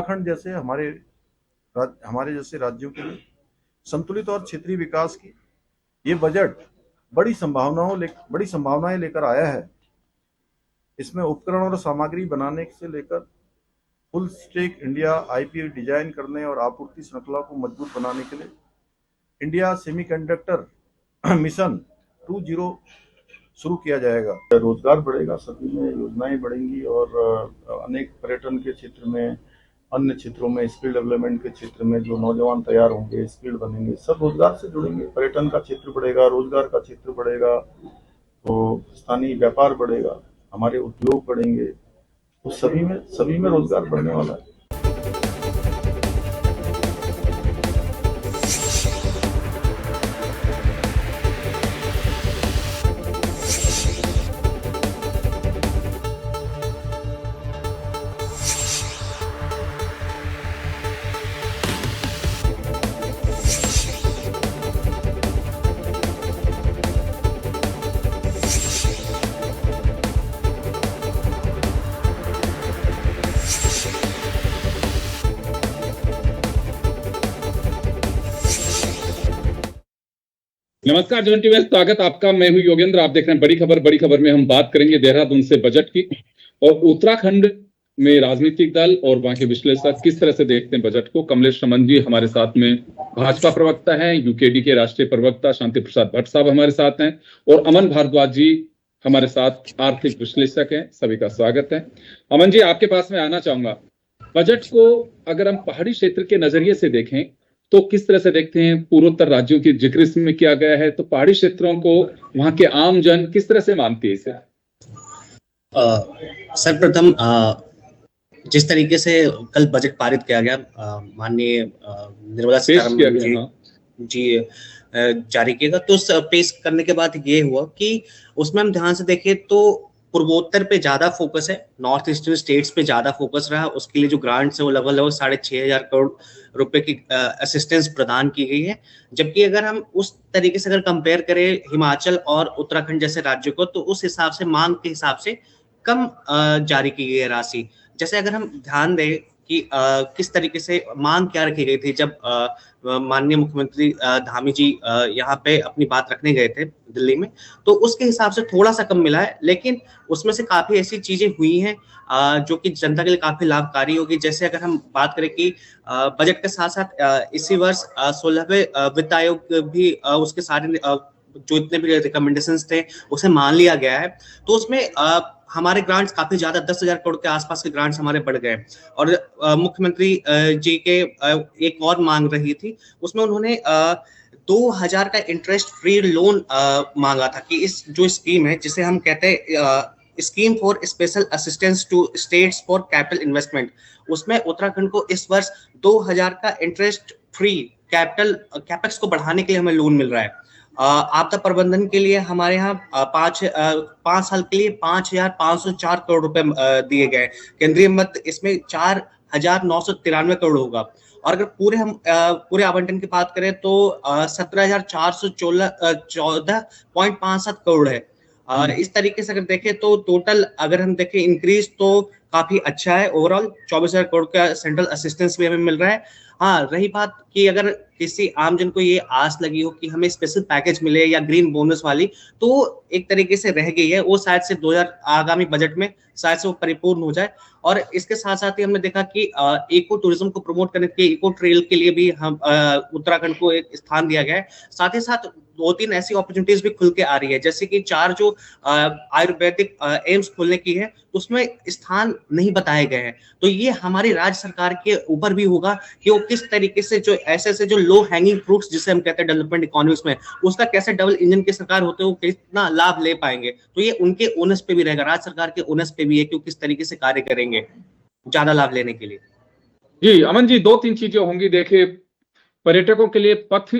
उत्तराखंड जैसे हमारे जैसे राज्यों के लिए संतुलित और क्षेत्रीय विकास की ये बजट बड़ी संभावनाएं लेकर आया है। इसमें उपकरण और सामग्री बनाने से लेकर full stack India IP design करने और आपूर्ति श्रृंखला को मजबूत बनाने के लिए इंडिया सेमीकंडक्टर मिशन 2.0 शुरू किया जाएगा। रोजगार बढ़ेगा, सभी में योजनाएं बढ़ेंगी और अनेक पर्यटन के क्षेत्र में, अन्य क्षेत्रों में, स्किल डेवलपमेंट के क्षेत्र में जो नौजवान तैयार होंगे, स्किल बनेंगे, सब रोजगार से जुड़ेंगे। पर्यटन का क्षेत्र बढ़ेगा, रोजगार का क्षेत्र बढ़ेगा, तो स्थानीय व्यापार बढ़ेगा, हमारे उद्योग बढ़ेंगे, तो सभी में रोजगार बढ़ने वाला है। नमस्कार जन टीवी में स्वागत आपका। मैं हूं योगेंद्र। आप देख रहे हैं बड़ी खबर। बड़ी खबर में हम बात करेंगे देहरादून से बजट की और उत्तराखंड में राजनीतिक दल और वहां के विश्लेषक किस तरह से देखते हैं बजट को। कमलेश रमन जी हमारे साथ में भाजपा प्रवक्ता हैं, यूकेडी के राष्ट्रीय प्रवक्ता शांति प्रसाद भट्ट साहब हमारे साथ हैं और अमन भारद्वाज जी हमारे साथ आर्थिक विश्लेषक हैं। सभी का स्वागत है। अमन जी, आपके पास में आना चाहूंगा। बजट को अगर हम पहाड़ी क्षेत्र के नजरिए से देखें तो किस तरह से देखते हैं? पूर्वोत्तर राज्यों की जिक्र इसमें किया गया है, तो पहाड़ी क्षेत्रों को वहां के आम जन किस तरह से मानती है इसे? सर्वप्रथम जिस तरीके से कल बजट पारित किया गया, माननीय निर्मला सीतारमण जी जारी किएगा, तो पेश करने के बाद ये हुआ कि उसमें हम ध्यान से देखें तो पूर्वोत्तर पे ज्यादा फोकस है, नॉर्थ ईस्टर्न स्टेट्स पे ज्यादा फोकस रहा। उसके लिए जो ग्रांट्स है वो लगभग 6,500 करोड़ रुपए की असिस्टेंस प्रदान की गई है। जबकि अगर हम उस तरीके से अगर कंपेयर करें हिमाचल और उत्तराखंड जैसे राज्यों को, तो उस हिसाब से मांग के हिसाब से कम जारी की गई है राशि। जैसे अगर हम ध्यान दें कि किस तरीके से मांग क्या रखी गई थी जब माननीय मुख्यमंत्री धामी जी यहाँ पे अपनी बात रखने गए थे दिल्ली में, तो उसके हिसाब से थोड़ा सा कम मिला है। लेकिन उसमें से काफी ऐसी चीजें हुई हैं जो कि जनता के लिए काफी लाभकारी होगी। जैसे अगर हम बात करें कि बजट के साथ साथ इसी वर्ष 16वें वित्त आयोग भी उसके सारे जो इतने भी रिकमेंडेशंस थे उसे मान लिया गया है। तो उसमें हमारे ग्रांट्स काफी ज्यादा 10,000 करोड़ के आसपास के ग्रांट्स हमारे बढ़ गए। और मुख्यमंत्री जी के एक और मांग रही थी, उसमें उन्होंने 2,000 का इंटरेस्ट फ्री लोन मांगा था कि इस जो स्कीम है जिसे हम कहते हैं scheme for special assistance to states for capital investment, उसमें उत्तराखंड को इस वर्ष 2,000 का इंटरेस्ट फ्री कैपेक्स को बढ़ाने के लिए हमें लोन मिल रहा है। आपदा प्रबंधन के लिए हमारे यहाँ 5 साल के लिए 5,504 करोड़ रुपए दिए गए। केंद्रीय मद इसमें 4,993 करोड़ होगा। और अगर पूरे आवंटन की बात करें तो 17,414.57 करोड़ है। इस तरीके से अगर देखें तो टोटल अगर हम देखें इंक्रीज तो काफी अच्छा है। ओवरऑल 24,000 करोड़ का सेंट्रल असिस्टेंस भी हमें मिल रहा है। हाँ, रही बात कि अगर किसी आम जन को ये आस लगी हो कि हमें स्पेशल पैकेज मिले या ग्रीन बोनस वाली, तो एक तरीके से रह गई है। वो शायद से 2000 आगामी बजट में शायद से वो परिपूर्ण हो जाए। और इसके साथ साथ ही हमने देखा कि इको टूरिज्म को प्रमोट करने के लिए इको ट्रेल के लिए भी हम उत्तराखंड को एक स्थान दिया गया है। साथ ही साथ 2-3 ऐसी अपॉर्चुनिटीज भी खुल के आ रही है, जैसे कि 4 जो आयुर्वेदिक एम्स खोलने की है उसमें स्थान नहीं बताए गए हैं। तो ये हमारी राज्य सरकार के ऊपर भी होगा कि वो किस तरीके से जो ऐसे जो लो हैंगिंग फ्रूट्स जिसे हम कहते हैं डेवलपमेंट इकोनॉमिक्स में, उसका कैसे डबल इंजन की सरकार होते हुए कितना लाभ ले पाएंगे। तो ये उनके ओनस पे भी रहेगा, राज्य सरकार के ओनस पे भी है कि वो किस तरीके से कार्य करेंगे ज्यादा लाभ लेने के लिए। जी अमन जी, 2-3 चीजें होंगी। देखिए, पर्यटकों के लिए पथ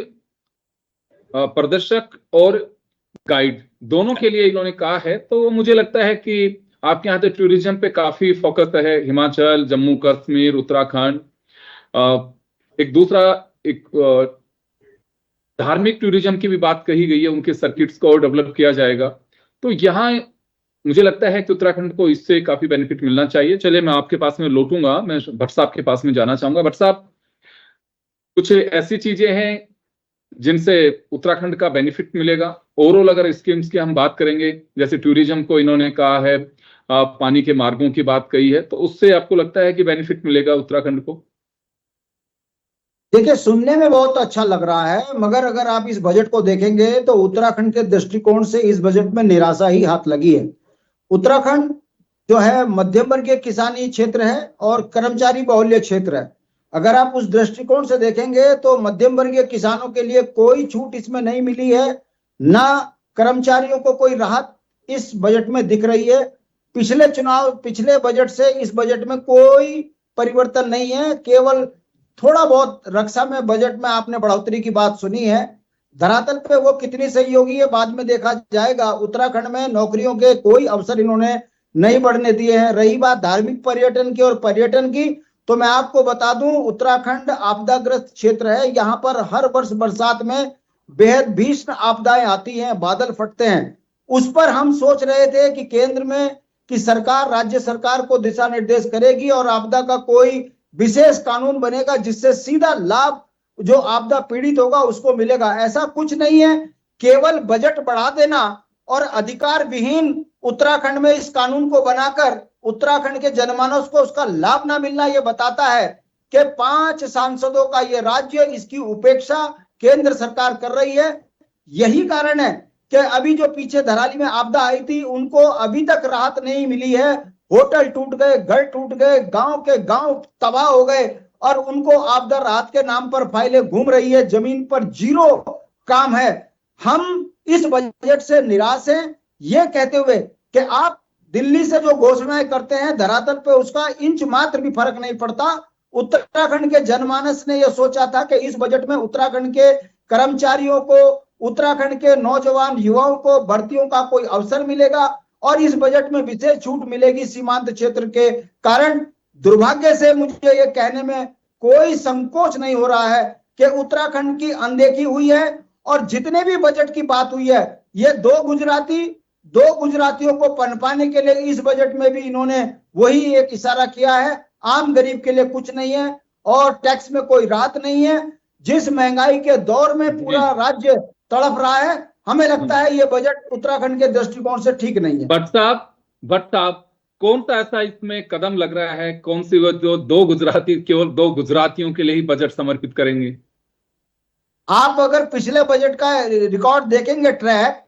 प्रदर्शक और गाइड दोनों के लिए इन्होंने कहा है, तो मुझे लगता है कि आपके यहाँ तो टूरिज्म पे काफी फोकस है, हिमाचल, जम्मू कश्मीर, उत्तराखंड। एक दूसरा धार्मिक टूरिज्म की भी बात कही गई है, उनके सर्किट्स को और डेवलप किया जाएगा। तो यहाँ मुझे लगता है कि उत्तराखंड को इससे काफी बेनिफिट मिलना चाहिए। चलिए मैं आपके पास में लौटूंगा, मैं भट्ट साहब के पास में जाना चाहूंगा। भट्ट साहब, कुछ ऐसी चीजें हैं जिनसे उत्तराखंड का बेनिफिट मिलेगा? ओवरऑल अगर स्कीम्स की हम बात करेंगे, जैसे टूरिज्म को इन्होंने कहा है, पानी के मार्गों की बात कही है, तो उससे आपको लगता है कि बेनिफिट मिलेगा उत्तराखंड को? देखिए, सुनने में बहुत अच्छा लग रहा है, मगर अगर आप इस बजट को देखेंगे तो उत्तराखंड के दृष्टिकोण से इस बजट में निराशा ही हाथ लगी है। उत्तराखंड जो है मध्यम वर्गीय किसानी क्षेत्र है और कर्मचारी बहुल्य क्षेत्र है। अगर आप उस दृष्टिकोण से देखेंगे तो मध्यम वर्गीय किसानों के लिए कोई छूट इसमें नहीं मिली है, ना कर्मचारियों को कोई राहत इस बजट में दिख रही है। पिछले बजट से इस बजट में कोई परिवर्तन नहीं है, केवल थोड़ा बहुत रक्षा में बजट में आपने बढ़ोतरी की बात सुनी है। धरातल पे वो कितनी सहयोगी है बाद में देखा जाएगा। उत्तराखंड में नौकरियों के कोई अवसर इन्होंने नहीं बढ़ने दिए हैं। रही बात धार्मिक पर्यटन की और पर्यटन की, तो मैं आपको बता दूं, उत्तराखंड आपदाग्रस्त क्षेत्र है। यहाँ पर हर वर्ष बरसात में बेहद भीषण आपदाएं आती हैं, बादल फटते हैं। उस पर हम सोच रहे थे कि केंद्र में कि सरकार राज्य सरकार को दिशा निर्देश करेगी और आपदा का कोई विशेष कानून बनेगा जिससे सीधा लाभ जो आपदा पीड़ित होगा उसको मिलेगा। ऐसा कुछ नहीं है, केवल बजट बढ़ा देना और अधिकार विहीन उत्तराखंड में इस कानून को बनाकर उत्तराखंड के जनमानस को उसका लाभ ना मिलना यह बताता है कि 5 सांसदों का यह राज्य, इसकी उपेक्षा केंद्र सरकार कर रही है। यही कारण है कि अभी जो पीछे धराली में आपदा आई थी उनको अभी तक राहत नहीं मिली है। होटल टूट गए, घर टूट गए, गांव के गांव तबाह हो गए और उनको आपदा राहत के नाम पर फाइलें घूम रही है, जमीन पर जीरो काम है। हम इस बजट से निराश हैं, ये कहते हुए कि आप दिल्ली से जो घोषणाएं करते हैं धरातल पे उसका इंच मात्र भी फर्क नहीं पड़ता। उत्तराखंड के जनमानस ने यह सोचा था कि इस बजट में उत्तराखंड के कर्मचारियों को, उत्तराखंड के नौजवान युवाओं को भर्तियों का कोई अवसर मिलेगा और इस बजट में विशेष छूट मिलेगी सीमांत क्षेत्र के कारण। दुर्भाग्य से मुझे ये कहने में कोई संकोच नहीं हो रहा है कि उत्तराखंड की अनदेखी हुई है और जितने भी बजट की बात हुई है, ये दो गुजरातियों को पनपाने के लिए इस बजट में भी इन्होंने वही एक इशारा किया है। आम गरीब के लिए कुछ नहीं है और टैक्स में कोई राहत नहीं है। जिस महंगाई के दौर में पूरा राज्य तड़प रहा है, हमें लगता है ये बजट उत्तराखंड के दृष्टिकोण से ठीक नहीं है। भट्ट साहब, कौन सा ऐसा इसमें कदम लग रहा है, कौन सी वो जो केवल दो गुजरातियों के लिए ही बजट समर्पित करेंगे? आप अगर पिछले बजट का रिकॉर्ड देखेंगे ट्रैक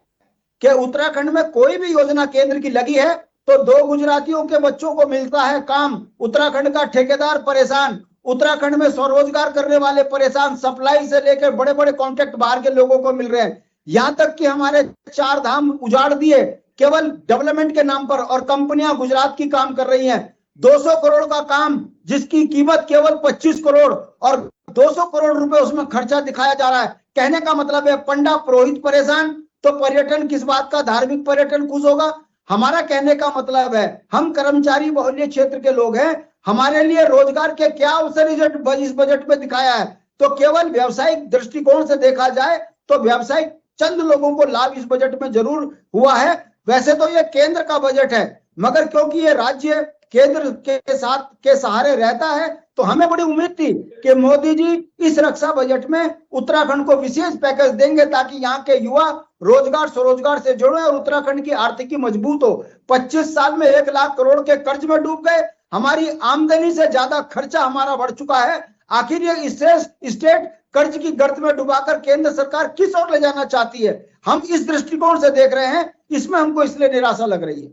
कि उत्तराखंड में कोई भी योजना केंद्र की लगी है तो 2 गुजरातियों के बच्चों को मिलता है काम। उत्तराखंड का ठेकेदार परेशान, उत्तराखंड में स्वरोजगार करने वाले परेशान, सप्लाई से लेकर बड़े बड़े कॉन्ट्रैक्ट बाहर के लोगों को मिल रहे हैं। यहां तक कि हमारे 4 धाम उजाड़ दिए केवल डेवलपमेंट के नाम पर और कंपनियां गुजरात की काम कर रही हैं। 200 करोड़ का काम जिसकी कीमत केवल 25 करोड़ और 200 करोड़ रुपए उसमें खर्चा दिखाया जा रहा है। कहने का मतलब है पंडा पुरोहित परेशान तो पर्यटन किस बात का, धार्मिक पर्यटन खुश होगा? हमारा कहने का मतलब है हम कर्मचारी बहुल्य क्षेत्र के लोग हैं, हमारे लिए रोजगार के क्या अवसर इस बजट में दिखाया है? तो केवल व्यावसायिक दृष्टिकोण से देखा जाए तो व्यावसायिक चंद लोगों को लाभ इस बजट में जरूर हुआ है। वैसे तो ये केंद्र का बजट है, मगर क्योंकि ये राज्य केंद्र के साथ के सहारे रहता है तो हमें बड़ी उम्मीद थी कि मोदी जी इस रक्षा बजट में उत्तराखंड को विशेष पैकेज देंगे ताकि यहाँ के युवा रोजगार स्वरोजगार से जुड़े और उत्तराखंड की आर्थिकी मजबूत हो। 25 साल में 1 लाख करोड़ के कर्ज में डूब गए, हमारी आमदनी से ज्यादा खर्चा हमारा बढ़ चुका है। आखिर ये स्टेट कर्ज की गर्त में डुबाकर केंद्र सरकार किस ओर ले जाना चाहती है, हम इस दृष्टिकोण से देख रहे हैं। इसमें हमको इसलिए निराशा लग रही है।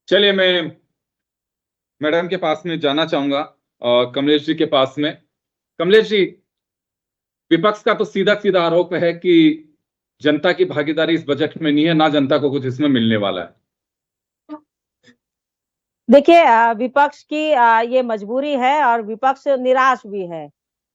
चलिए मैं मैडम के पास में जाना चाहूंगा, कमलेश जी के पास में। कमलेश जी, विपक्ष का तो सीधा सीधा आरोप है कि जनता की भागीदारी इस बजट में नहीं है, ना जनता को कुछ इसमें मिलने वाला है। देखिए, विपक्ष की ये मजबूरी है और विपक्ष निराश भी है,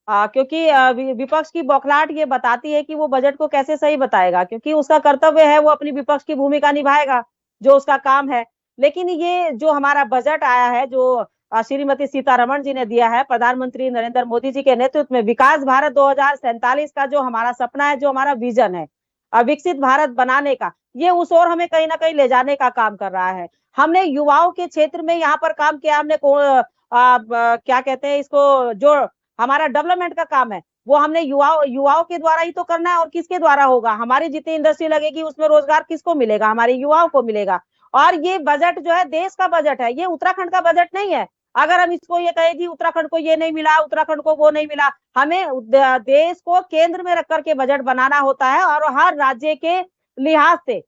क्योंकि विपक्ष की बौखलाहट ये बताती है कि वो बजट को कैसे सही बताएगा, क्योंकि उसका कर्तव्य है वो अपनी विपक्ष की भूमिका निभाएगा, जो उसका काम है। लेकिन ये जो हमारा बजट आया है, जो श्रीमती सीतारमण जी ने दिया है, प्रधानमंत्री नरेंद्र मोदी जी के नेतृत्व में, विकास भारत 2047 का जो हमारा सपना है, जो हमारा विजन है, विकसित भारत बनाने का, ये उस ओर हमें कहीं ना कहीं ले जाने का काम कर रहा है। हमने युवाओं के क्षेत्र में यहाँ पर काम किया, हमने क्या कहते हैं इसको, जो हमारा डेवलपमेंट का काम है वो हमने युवाओं के द्वारा ही तो करना है। और किसके द्वारा होगा? हमारी जितनी इंडस्ट्री लगेगी उसमें रोजगार किसको मिलेगा? हमारे युवाओं को मिलेगा। और ये बजट जो है देश का बजट है, ये उत्तराखंड का बजट नहीं है। अगर हम इसको ये कहें कि उत्तराखंड को ये नहीं मिला, उत्तराखंड को वो नहीं मिला, हमें देश को केंद्र में रख करके बजट बनाना होता है। और हर राज्य के लिहाज से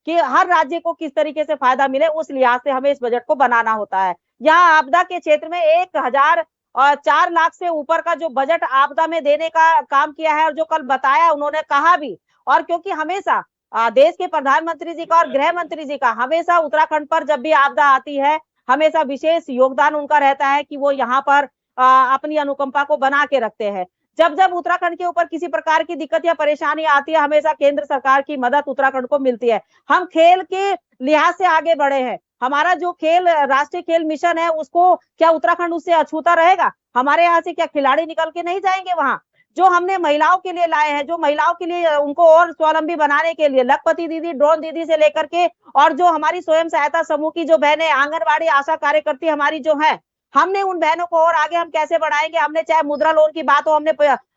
कि हर राज्य को किस तरीके से फायदा मिले, उस लिहाज से हमें इस बजट को बनाना होता है। यहाँ आपदा के क्षेत्र में 1004 लाख से ऊपर का जो बजट आपदा में देने का काम किया है, और जो कल बताया उन्होंने कहा भी। और क्योंकि हमेशा देश के प्रधानमंत्री जी का और गृह मंत्री जी का हमेशा उत्तराखंड पर जब भी आपदा आती है हमेशा विशेष योगदान उनका रहता है कि वो यहाँ पर अपनी अनुकंपा को बना के रखते हैं। जब जब उत्तराखंड के ऊपर किसी प्रकार की दिक्कत या परेशानी आती है हमेशा केंद्र सरकार की मदद उत्तराखंड को मिलती है। हम खेल के लिहाज से आगे बढ़े हैं। हमारा जो खेल राष्ट्रीय खेल मिशन है उसको क्या उत्तराखंड उससे अछूता रहेगा? हमारे यहाँ से क्या खिलाड़ी निकल के नहीं जाएंगे वहां? जो हमने महिलाओं के लिए लाए हैं, जो महिलाओं के लिए उनको और स्वावलंबी बनाने के लिए लखपति दीदी, ड्रोन दीदी से लेकर के, और जो हमारी स्वयं सहायता समूह की जो बहनें, आंगनबाड़ी आशा कार्यकर्ती हमारी जो है, हमने उन बहनों को और आगे हम कैसे बढ़ाएंगे? हमने चाहे मुद्रा लोन की बात हो, हमने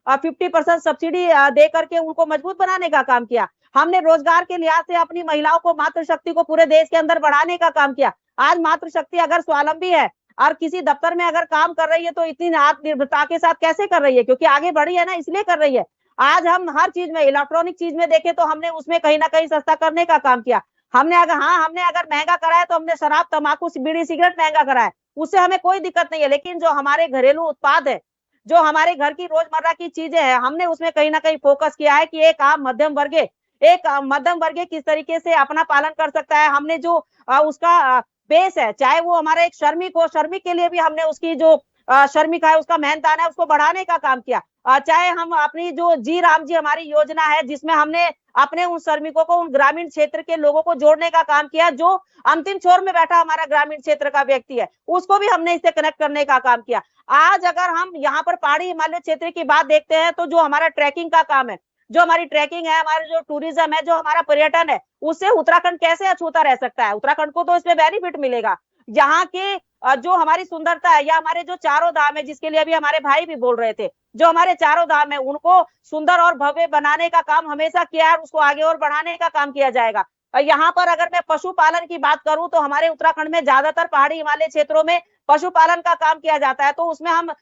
50% सब्सिडी दे करके उनको मजबूत बनाने का काम किया। हमने रोजगार के लिहाज से अपनी महिलाओं को, मातृशक्ति को पूरे देश के अंदर बढ़ाने का काम किया। आज मातृशक्ति अगर स्वावलंबी है और किसी दफ्तर में अगर काम कर रही है तो इतनी आत्मनिर्भरता के साथ कैसे कर रही है? क्योंकि आगे बढ़ी है ना, इसलिए कर रही है। आज हम हर चीज में, इलेक्ट्रॉनिक चीज में देखें तो हमने उसमें कहीं ना कहीं सस्ता करने का काम किया। हमने अगर महंगा करा है तो हमने शराब, तंबाकू, बीड़ी, सिगरेट महंगा करा है, उससे हमें कोई दिक्कत नहीं है। लेकिन जो हमारे घरेलू उत्पाद है, जो हमारे घर की रोजमर्रा की चीजें हैं, हमने उसमें कहीं ना कहीं फोकस किया है कि एक मध्यम वर्गीय किस तरीके से अपना पालन कर सकता है। हमने जो उसका बेस है, चाहे वो हमारा एक श्रमिक हो, श्रमिक के लिए भी हमने उसकी जो श्रमिक है उसका मेहनतान है उसको बढ़ाने का काम किया। चाहे हम अपनी जो जी राम जी हमारी योजना है जिसमें हमने अपने उन श्रमिकों को, उन ग्रामीण क्षेत्र के लोगों को जोड़ने का काम किया। जो अंतिम छोर में बैठा हमारा ग्रामीण क्षेत्र का व्यक्ति है उसको भी हमने इससे कनेक्ट करने का काम किया। आज अगर हम यहाँ पर पहाड़ी हिमालय क्षेत्र की बात देखते हैं तो जो हमारा ट्रैकिंग का काम है, जो हमारी ट्रैकिंग है, हमारे जो टूरिज्म है, जो हमारा पर्यटन है, उससे उत्तराखंड कैसे अछूता रह सकता है? उत्तराखंड को तो इसमें बेनिफिट मिलेगा। यहाँ के जो हमारी सुंदरता है, या हमारे जो चारों धाम है जिसके लिए अभी हमारे भाई भी बोल रहे थे, जो हमारे चारों धाम है उनको सुंदर और भव्य बनाने का काम हमेशा किया है, उसको आगे और बढ़ाने का काम किया जाएगा। यहाँ पर अगर मैं पशुपालन की बात करूं तो हमारे उत्तराखंड में ज्यादातर पहाड़ी हिमालय क्षेत्रों में पशुपालन का काम किया जाता है। तो उसमें हम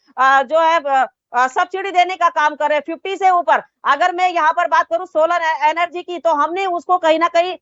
जो है सब्सिडी देने का काम कर रहे हैं 50 से ऊपर। अगर मैं यहाँ पर बात करूं सोलर एनर्जी की तो हमने उसको कहीं ना कहीं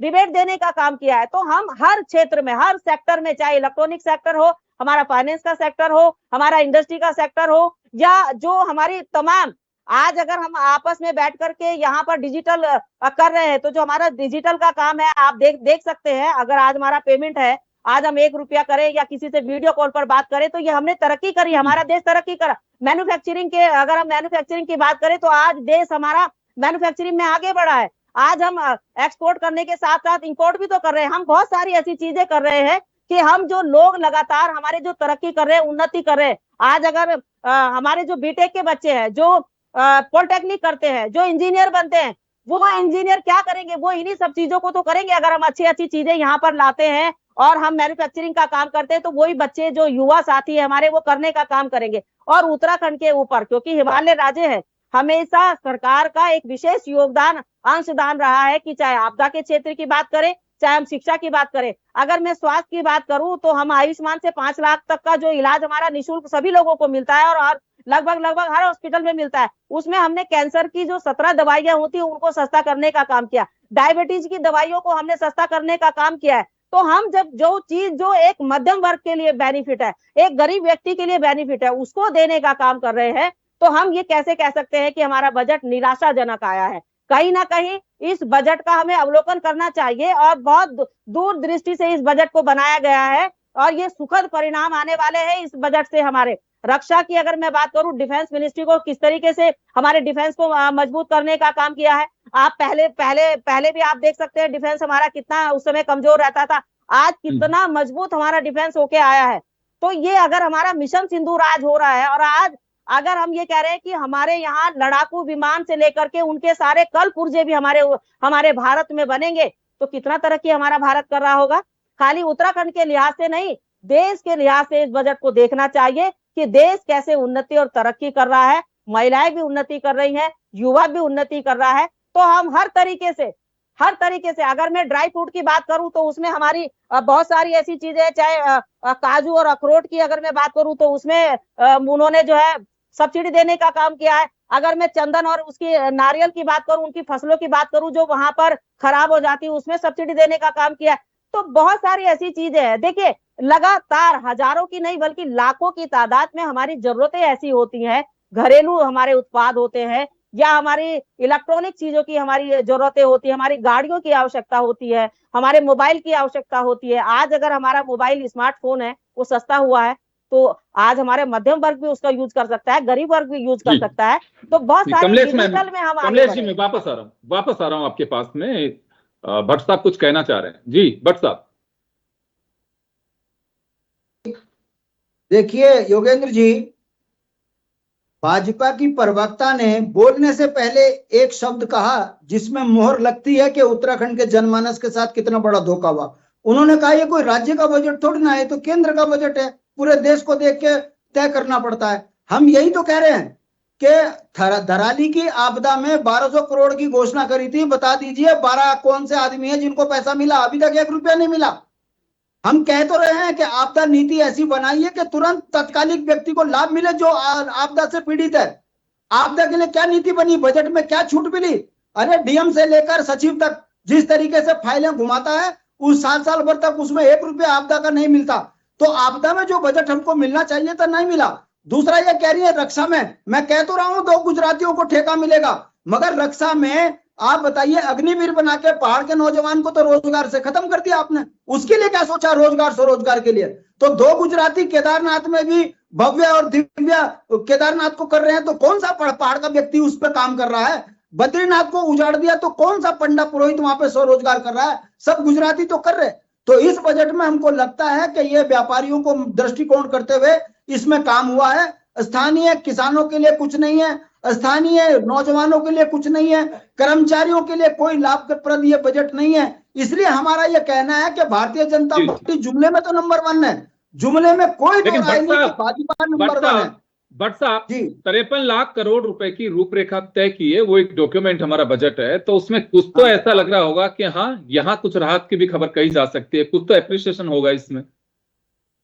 रिबेट देने का काम किया है। तो हम हर क्षेत्र में, हर सेक्टर में, चाहे इलेक्ट्रॉनिक सेक्टर हो, हमारा फाइनेंस का सेक्टर हो, हमारा इंडस्ट्री का सेक्टर हो, या जो हमारी तमाम, आज अगर हम आपस में बैठ करके यहाँ पर डिजिटल कर रहे हैं तो जो हमारा डिजिटल का काम है आप देख सकते हैं। अगर आज हमारा पेमेंट है, आज हम 1 रुपया करें या किसी से वीडियो कॉल पर बात करें तो ये हमने तरक्की करी, हमारा देश तरक्की करा। मैन्युफैक्चरिंग के, अगर हम मैन्युफैक्चरिंग की बात करें तो आज देश हमारा मैन्युफैक्चरिंग में आगे बढ़ा है। आज हम एक्सपोर्ट करने के साथ साथ इंपोर्ट भी तो कर रहे हैं। हम बहुत सारी ऐसी चीजें कर रहे हैं कि हम जो लोग लगातार हमारे जो तरक्की कर रहे हैं, उन्नति कर रहे हैं। आज अगर हमारे जो बीटेक के बच्चे हैं, जो पॉलिटेक्निक करते हैं, जो इंजीनियर बनते हैं, वो इंजीनियर क्या करेंगे? वो इन्हीं सब चीजों को तो करेंगे। अगर हम अच्छी अच्छी चीजें यहाँ पर लाते हैं और हम मैन्युफैक्चरिंग का काम करते हैं तो वही बच्चे, जो युवा साथी है हमारे, वो करने का काम करेंगे। और उत्तराखंड के ऊपर, क्योंकि हिमालय राज्य है, हमेशा सरकार का एक विशेष योगदान, अंशदान रहा है कि चाहे आपदा के क्षेत्र की बात करें, चाहे हम शिक्षा की बात करें। अगर मैं स्वास्थ्य की बात करूं तो हम आयुष्मान से 5 लाख तक का जो इलाज हमारा निःशुल्क सभी लोगों को मिलता है और लगभग हर हॉस्पिटल में मिलता है। उसमें हमने कैंसर की जो 17 दवाइयां होती है उनको सस्ता करने का काम किया। डायबिटीज की दवाइयों को हमने सस्ता करने का काम किया है। तो हम जब जो चीज जो एक मध्यम वर्ग के लिए बेनिफिट है, एक गरीब व्यक्ति के लिए बेनिफिट है, उसको देने का काम कर रहे हैं, तो हम ये कैसे कह सकते हैं कि हमारा बजट निराशाजनक आया है? कहीं ना कहीं इस बजट का हमें अवलोकन करना चाहिए और बहुत दूरदृष्टि से इस बजट को बनाया गया है और ये सुखद परिणाम आने वाले हैं इस बजट से। हमारे रक्षा की अगर मैं बात करूं, डिफेंस मिनिस्ट्री को किस तरीके से हमारे डिफेंस को मजबूत करने का काम किया है। आप पहले भी आप देख सकते हैं डिफेंस हमारा कितना उस समय कमजोर रहता था, आज कितना मजबूत हमारा डिफेंस होके आया है। तो ये अगर हमारा मिशन सिंदूर आज हो रहा है और आज अगर हम ये कह रहे हैं कि हमारे यहाँ लड़ाकू विमान से लेकर के उनके सारे कल पुर्जे भी हमारे भारत में बनेंगे, तो कितना तरक्की हमारा भारत कर रहा होगा। खाली उत्तराखंड के लिहाज से नहीं, देश के लिहाज से इस बजट को देखना चाहिए कि देश कैसे उन्नति और तरक्की कर रहा है, महिलाएं भी उन्नति कर रही हैं, युवा भी उन्नति कर रहा है। तो हम हर तरीके से अगर मैं ड्राई फ्रूट की बात करूं तो उसमें हमारी बहुत सारी ऐसी चीजें हैं, चाहे काजू और अखरोट की अगर मैं बात करूं तो उसमें उन्होंने जो है सब्सिडी देने का काम किया है। अगर मैं चंदन और उसकी नारियल की बात करूं, उनकी फसलों की बात करूं जो वहां पर खराब हो जाती है, उसमें सब्सिडी देने का काम किया है। तो बहुत सारी ऐसी चीजें हैं। देखिए, लगातार हजारों की नहीं बल्कि लाखों की तादाद में हमारी जरूरतें ऐसी होती हैं, घरेलू हमारे उत्पाद होते हैं या हमारी इलेक्ट्रॉनिक चीजों की हमारी जरूरतें होती है, हमारी गाड़ियों की आवश्यकता होती है, हमारे मोबाइल की आवश्यकता होती है। आज अगर हमारा मोबाइल स्मार्टफोन है वो सस्ता हुआ है तो आज हमारे मध्यम वर्ग भी उसका यूज कर सकता है, गरीब वर्ग भी यूज कर सकता है। तो बहुत सारी डिजिटल में हम कमलेश जी, मैं वापस आ रहा हूँ आपके पास में। भट्ट साहब कुछ कहना चाह रहे हैं। जी भट्ट साहब। देखिए योगेंद्र जी, भाजपा की प्रवक्ता ने बोलने से पहले एक शब्द कहा जिसमें मोहर लगती है कि उत्तराखंड के जनमानस के साथ कितना बड़ा धोखा हुआ। उन्होंने कहा ये कोई राज्य का बजट थोड़ी ना है, तो केंद्र का बजट है, पूरे देश को देख के तय करना पड़ता है। हम यही तो कह रहे हैं कि धराली की आपदा में 1200 करोड़ की घोषणा करी थी। बता दीजिए 12 कौन से आदमी है जिनको पैसा मिला? अभी तक 1 रुपया नहीं मिला। हम कह तो रहे हैं कि आपदा नीति ऐसी बनाइए कि तुरंत तत्कालिक व्यक्ति को लाभ मिले जो आपदा से पीड़ित है। आपदा के लिए क्या नीति बनी? बजट में क्या छूट मिली? अरे डीएम से लेकर सचिव तक जिस तरीके से फाइलें घुमाता है, उस साल भर तक उसमें 1 रुपया आपदा का नहीं मिलता। तो आपदा में जो बजट हमको मिलना चाहिए था नहीं मिला। दूसरा ये कह रही है रक्षा में, मैं कह तो रहा हूं 2 गुजरातियों को ठेका मिलेगा, मगर रक्षा में आप बताइए अग्निवीर बना के पहाड़ के नौजवान को तो रोजगार से खत्म कर दिया आपने। उसके लिए क्या सोचा? रोजगार स्वरोजगार के लिए। तो 2 गुजराती केदारनाथ में भी भव्य और दिव्य केदारनाथ को कर रहे हैं, तो कौन सा पहाड़ का व्यक्ति उस पर काम कर रहा है? बद्रीनाथ को उजाड़ दिया तो कौन सा पंडा पुरोहित वहां पे स्वरोजगार कर रहा है? सब गुजराती तो कर रहे। तो इस बजट में हमको लगता है कि ये व्यापारियों को दृष्टिकोण करते हुए इसमें काम हुआ है। स्थानीय किसानों के लिए कुछ नहीं है, स्थानीय नौजवानों के लिए कुछ नहीं है, कर्मचारियों के लिए कोई लाभप्रद ये बजट नहीं है। इसलिए हमारा ये कहना है कि भारतीय जनता पार्टी जुमले में तो नंबर 1 है, जुमले में कोई दो राय नहीं, भाजपा नंबर 1 है। भट्ट साहब, 53 लाख करोड़ रुपए की रूपरेखा तय की है, वो एक डॉक्यूमेंट हमारा बजट है, तो उसमें कुछ तो ऐसा लग रहा होगा कि हाँ यहाँ कुछ राहत की भी खबर कही जा सकती है, कुछ तो एप्रिसिएशन होगा इसमें।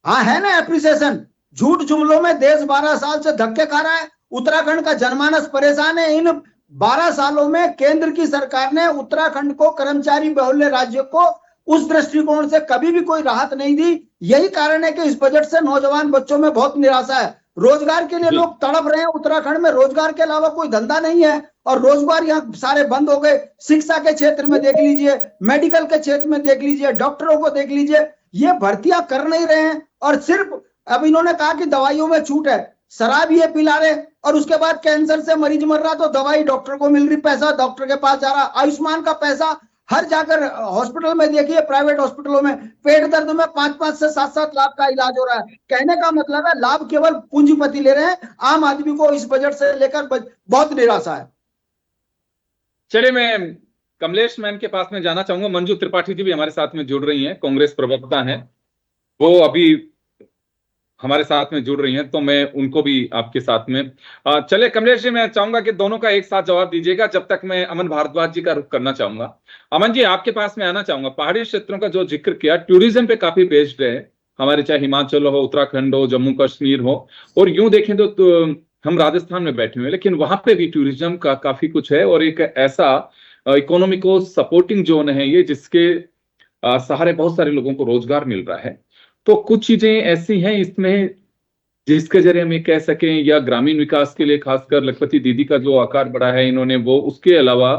हाँ है ना एप्रिसिएशन। झूठ जुमलों में देश 12 साल से धक्के खा रहा है, उत्तराखंड का जनमानस परेशान है। इन 12 सालों में केंद्र की सरकार ने उत्तराखंड को कर्मचारी बहुल्य राज्य को उस दृष्टिकोण से कभी भी कोई राहत नहीं दी। यही कारण है कि इस बजट से नौजवान बच्चों में बहुत निराशा है। रोजगार के लिए लोग तड़प रहे हैं। उत्तराखंड में रोजगार के अलावा कोई धंधा नहीं है और रोजगार यहाँ सारे बंद हो गए। शिक्षा के क्षेत्र में देख लीजिए, मेडिकल के क्षेत्र में देख लीजिए, डॉक्टरों को देख लीजिए, ये भर्तियां कर नहीं रहे हैं। और सिर्फ अब इन्होंने कहा कि दवाइयों में छूट है, शराब ये पिला रहे और उसके बाद कैंसर से मरीज मर रहा तो दवाई डॉक्टर को मिल रही, पैसा डॉक्टर के पास जा रहा। आयुष्मान का पैसा हर जाकर हॉस्पिटल में देखिए, प्राइवेट हॉस्पिटलों में पेट दर्द में 5-5 से 7-7 लाख का इलाज हो रहा है। कहने का मतलब है लाभ केवल पूंजीपति ले रहे हैं। आम आदमी को इस बजट से लेकर बहुत निराशा है। चलिए, मैं कमलेश मैन के पास में जाना चाहूंगा। मंजू त्रिपाठी जी भी हमारे साथ में जुड़ रही हैं, कांग्रेस प्रवक्ता हैं, वो अभी हमारे साथ में जुड़ रही हैं, तो मैं उनको भी आपके साथ में चले। कमलेश जी, मैं चाहूंगा कि दोनों का एक साथ जवाब दीजिएगा, जब तक मैं अमन भारद्वाज जी का रुख करना चाहूंगा। अमन जी, आपके पास में आना चाहूंगा। पहाड़ी क्षेत्रों का जो जिक्र किया, टूरिज्म पे काफी बेस्ड है हमारे, चाहे हिमाचल हो, उत्तराखंड हो, जम्मू कश्मीर हो, और यूं देखें तो हम राजस्थान में बैठे हुए हैं, लेकिन वहां पे भी टूरिज्म का काफी कुछ है और एक ऐसा इकोनॉमी को सपोर्टिंग जोन है ये, जिसके सहारे बहुत सारे लोगों को रोजगार मिल रहा है। तो कुछ चीजें ऐसी हैं इसमें जिसके जरिए हम ये कह सकें, या ग्रामीण विकास के लिए खासकर लखपति दीदी का जो आकार बढ़ा है इन्होंने, वो, उसके अलावा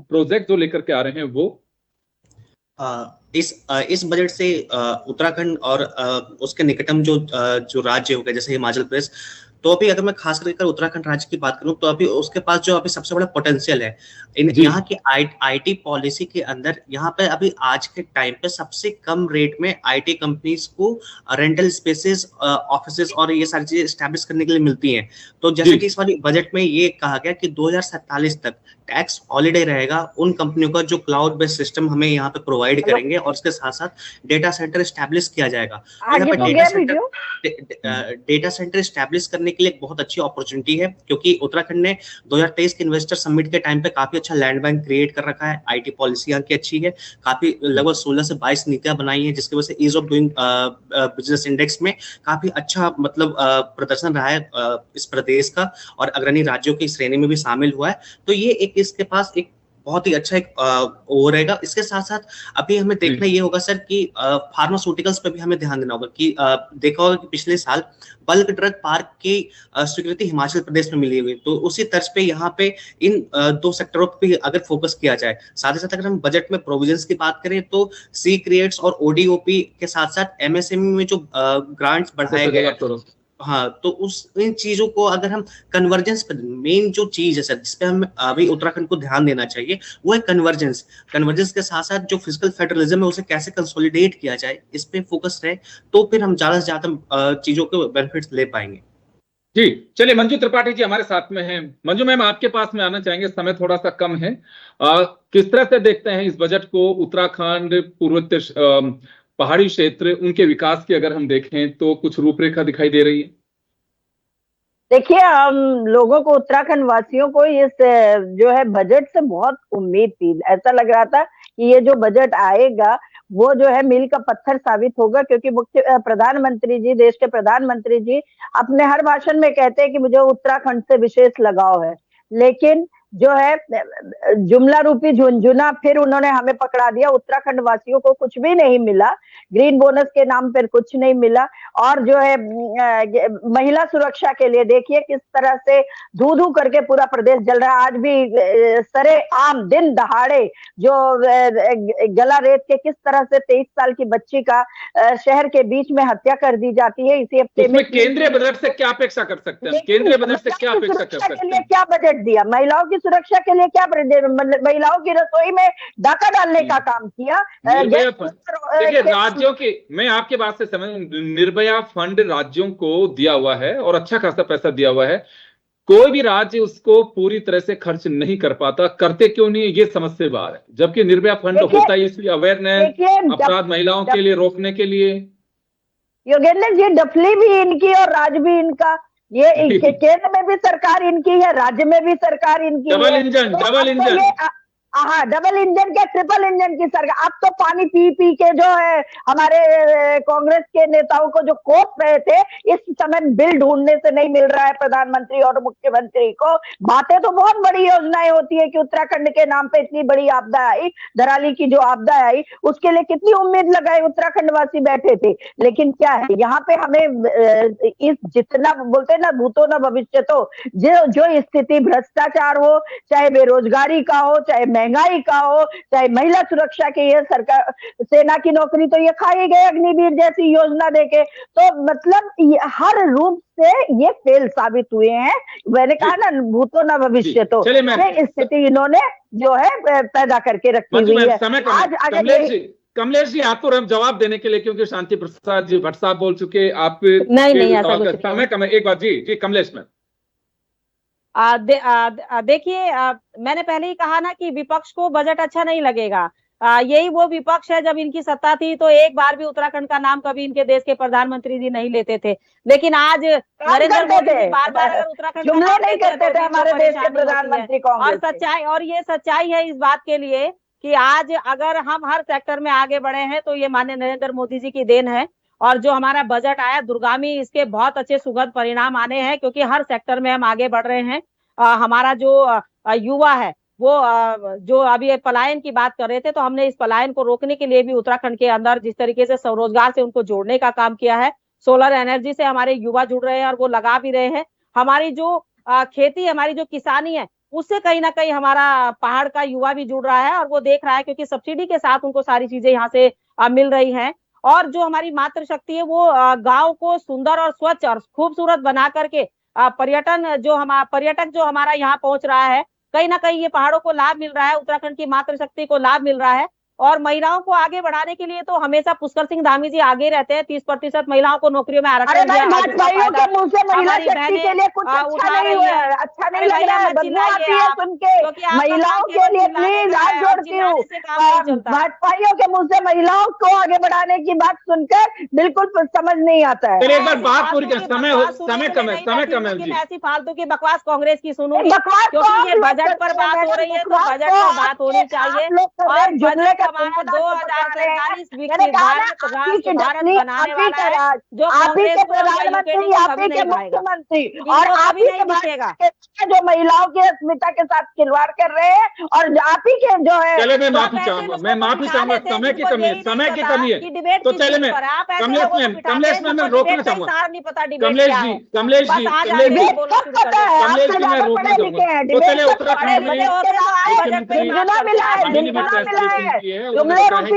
प्रोजेक्ट जो लेकर के आ रहे हैं वो इस बजट से उत्तराखंड और उसके निकटम जो राज्य हो गए जैसे हिमाचल प्रदेश, तो अभी अगर मैं खास कर उत्तराखंड राज्य की बात करूं तो अभी उसके पास जो अभी सबसे बड़ा पोटेंशियल है यहाँ की आईटी पॉलिसी के अंदर, यहाँ पे अभी आज के टाइम पे सबसे कम रेट में आईटी कंपनीज को रेंटल स्पेसेस, ऑफिसेस और ये सारी चीजें स्टैब्लिश करने के लिए मिलती हैं। तो जैसे कि इस वाली बजट में ये कहा गया कि 2047 तक टैक्स हॉलीडे रहेगा उन कंपनियों का जो क्लाउड बेस्ड सिस्टम हमें यहाँ पे प्रोवाइड करेंगे, और उसके साथ साथ डेटा सेंटर स्टैब्लिश किया जाएगा। डेटा सेंटर स्टैब्लिश करने के लिए एक बहुत अच्छी अपॉर्चुनिटी है, क्योंकि उत्तराखंड ने 2023 के इन्वेस्टर समिट के टाइम पे काफी अच्छा लैंड बैंक क्रिएट कर रखा है। आईटी पॉलिसी यहाँ की अच्छी है, काफी लगभग 16 से 22 नीतियां बनाई है, जिसकी वजह से ease of doing business index में काफी अच्छा मतलब प्रदर्शन रहा है इस प्रदेश का, और अग्रणी राज्यों की श्रेणी में भी शामिल हुआ है। तो ये एक इसके पास एक बहुत ही अच्छा एक वो रहेगा। इसके साथ साथ अभी हमें देखना ये होगा सर कि फार्मास्यूटिकल्स पे भी हमें ध्यान देना होगा कि देखा होगा कि पिछले साल बल्क ड्रग पार्क की स्वीकृति हिमाचल प्रदेश में मिली हुई, तो उसी तर्ज पे यहाँ पे इन दो सेक्टरों पे भी अगर फोकस किया जाए। साथ ही साथ अगर हम बजट में प्रोविजंस की बात करें तो सी क्रिएट्स और ओडीओपी के साथ साथ एमएसएमई में जो ग्रांट्स बढ़ाए गए, हाँ, तो इन चीजों को अगर हम कन्वर्जेंस पर, मेन जो चीज है सर जिसपे हम अभी उत्तराखंड को ध्यान देना चाहिए वो है कन्वर्जेंस के साथ साथ जो फिजिकल फेडरलिज्म है उसे कैसे कंसोलिडेट किया जाए, इस पे फोकस रहे तो फिर हम ज्यादा से ज्यादा चीजों के बेनिफिट्स ले पाएंगे। जी चलिए, मंजू त्रिपाठी जी हमारे साथ में हैं। मंजू मैम, आपके पास में आना चाहेंगे, समय थोड़ा सा कम है। किस तरह से देखते हैं इस बजट को? उत्तराखंड, पूर्वोत्तर पहाड़ी क्षेत्र, उनके विकास की अगर हम देखें तो कुछ रूपरेखा दिखाई दे रही है? देखिए, हम लोगों को, उत्तराखंड वासियों को इस जो है बजट से बहुत उम्मीद थी। ऐसा लग रहा था कि ये जो बजट आएगा वो जो है मील का पत्थर साबित होगा, क्योंकि मुख्य प्रधानमंत्री जी, देश के प्रधानमंत्री जी अपने हर भाषण में कहते हैं कि मुझे उत्तराखंड से विशेष लगाव है, लेकिन जो है जुमला रूपी झुंझुना फिर उन्होंने हमें पकड़ा दिया। उत्तराखंड वासियों को कुछ भी नहीं मिला, ग्रीन बोनस के नाम पर कुछ नहीं मिला, और जो है महिला सुरक्षा के लिए देखिए किस तरह से धू धू करके पूरा प्रदेश जल रहा है। आज भी सरे आम दिन दहाड़े जो गला रेत के किस तरह से 23 साल की बच्ची का शहर के बीच में हत्या कर दी जाती है। इसी हफ्ते में केंद्रीय बजट से क्या अपेक्षा कर सकते हैं? केंद्रीय बजट से क्या अपेक्षा कर सकते हैं? क्या बजट दिया? महिलाओं की सुरक्षा के लिए क्या, महिलाओं की रसोई में डाका डालने का काम किया। देखिए, राज्यों की, मैं आपकी बात से समझ, निर्भया फंड राज्यों को दिया हुआ है और अच्छा खासा पैसा दिया हुआ है। कोई भी राज्य उसको पूरी तरह से खर्च नहीं कर पाता। करते क्यों नहीं, ये समझ से बाहर है। जबकि निर्भया फंड होता है इसलिए अवेयरनेस, अपराध महिलाओं के लिए रोकने के लिए। योगेंद्र जी, डफली भी इनकी और राज भी इनका, ये केंद्र में भी सरकार इनकी है, राज्य में भी सरकार इनकी है। डबल इंजन हाँ, डबल इंजन के ट्रिपल इंजन की सरकार। अब तो पानी पी पी के जो है हमारे कांग्रेस के नेताओं को जो कोस रहे थे, इस समय बिल ढूंढने से नहीं मिल रहा है प्रधानमंत्री और मुख्यमंत्री को। बातें तो बहुत बड़ी योजनाएं होती है कि उत्तराखंड के नाम पे इतनी बड़ी आपदा आई, धराली की जो आपदा आई उसके लिए कितनी उम्मीद लगाई उत्तराखंड वासी बैठे थे। लेकिन क्या है, यहाँ पे हमें इस जितना बोलते ना भूतो ना भविष्य, तो जो स्थिति भ्रष्टाचार हो, चाहे बेरोजगारी का हो, चाहे महंगाई का हो, चाहे महिला सुरक्षा की, ये सरकार सेना की नौकरी तो ये खाई गए अग्निवीर जैसी योजना देके। तो मतलब हर रूप से ये फेल साबित हुए हैं। मैंने कहा ना, भूतो ना भविष्य, तो ये स्थिति इन्होंने जो है पैदा करके रखी हुई है। आज अगर कमलेश जी, आपको जवाब देने के लिए, क्योंकि शांति प्रसाद जी भट्ट साहब बोल चुके, आप नहीं ऐसा कुछ समय कम है। एक बार जी कमलेश में देखिए, मैंने पहले ही कहा ना कि विपक्ष को बजट अच्छा नहीं लगेगा। यही वो विपक्ष है, जब इनकी सत्ता थी तो एक बार भी उत्तराखंड का नाम कभी इनके देश के प्रधानमंत्री जी नहीं लेते थे। लेकिन आज नरेंद्र मोदी बार-बार उत्तराखंड जुमला नहीं करते थे हमारे देश के प्रधानमंत्री। और सच्चाई, और ये सच्चाई है इस बात के लिए कि आज अगर हम हर सेक्टर में आगे बढ़े हैं तो ये माननीय नरेंद्र मोदी जी की देन है। और जो हमारा बजट आया दुर्गामी, इसके बहुत अच्छे सुखद परिणाम आने हैं, क्योंकि हर सेक्टर में हम आगे बढ़ रहे हैं। हमारा जो युवा है वो जो अभी पलायन की बात कर रहे थे, तो हमने इस पलायन को रोकने के लिए भी उत्तराखंड के अंदर जिस तरीके से स्वरोजगार से उनको जोड़ने का काम किया है, सोलर एनर्जी से हमारे युवा जुड़ रहे हैं और वो लगा भी रहे हैं। हमारी जो खेती, हमारी जो किसानी है, उससे कहीं ना कहीं हमारा पहाड़ का युवा भी जुड़ रहा है और वो देख रहा है, क्योंकि सब्सिडी के साथ उनको सारी चीजें यहाँ से मिल रही हैं। और जो हमारी मातृशक्ति है वो गांव को सुंदर और स्वच्छ और खूबसूरत बना करके पर्यटक जो हमारा यहाँ पहुंच रहा है, कहीं ना कहीं ये पहाड़ों को लाभ मिल रहा है, उत्तराखंड की मातृशक्ति को लाभ मिल रहा है। और महिलाओं को आगे बढ़ाने के लिए तो हमेशा पुष्कर सिंह धामी जी आगे रहते हैं। 30% महिलाओं को नौकरियों में आरक्षण दिया। भाइयों के मुंह से महिला शक्ति के लिए कुछ अच्छा नहीं हुआ है, अच्छा नहीं लग रहा है, बदबू आती है सुन के। महिलाओं के लिए प्लीज हाथ जोड़ती हूँ, भाइयों के मुंह से महिलाओं को आगे बढ़ाने की बात सुनकर बिल्कुल समझ नहीं आता है। एक बार बात पूरी कर, समय कम है जी। ऐसी फालतू की बकवास कांग्रेस की सुनूंगी, क्योंकि ये बजट पर बात हो रही है तो बजट पर बात होनी चाहिए। और बजट हमारा 2047 विकसित भारत बनाने वाला है, जो कांग्रेस को प्रधानमंत्री, आप ही के मुख्यमंत्री और आप ही के दिखेगा जो महिलाओं के अस्मिता के साथ खिलवाड़ कर रहे हैं, और आप ही के जो है। चले मैं माफी चाहूंगा, समय की कमी है, तो चले मैं कमलेश मैम मैं रोकना चाहूंगा, कमलेश जी मैं रोकना चाहूंगा। तो चले उत्तराखंड में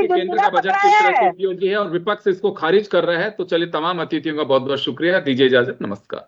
केंद्र का बजट किस तरह से उपयोगी है और विपक्ष इसको खारिज कर रहा है। तो चलिए तमाम अतिथियों का बहुत बहुत शुक्रिया, दीजिए इजाजत, नमस्कार।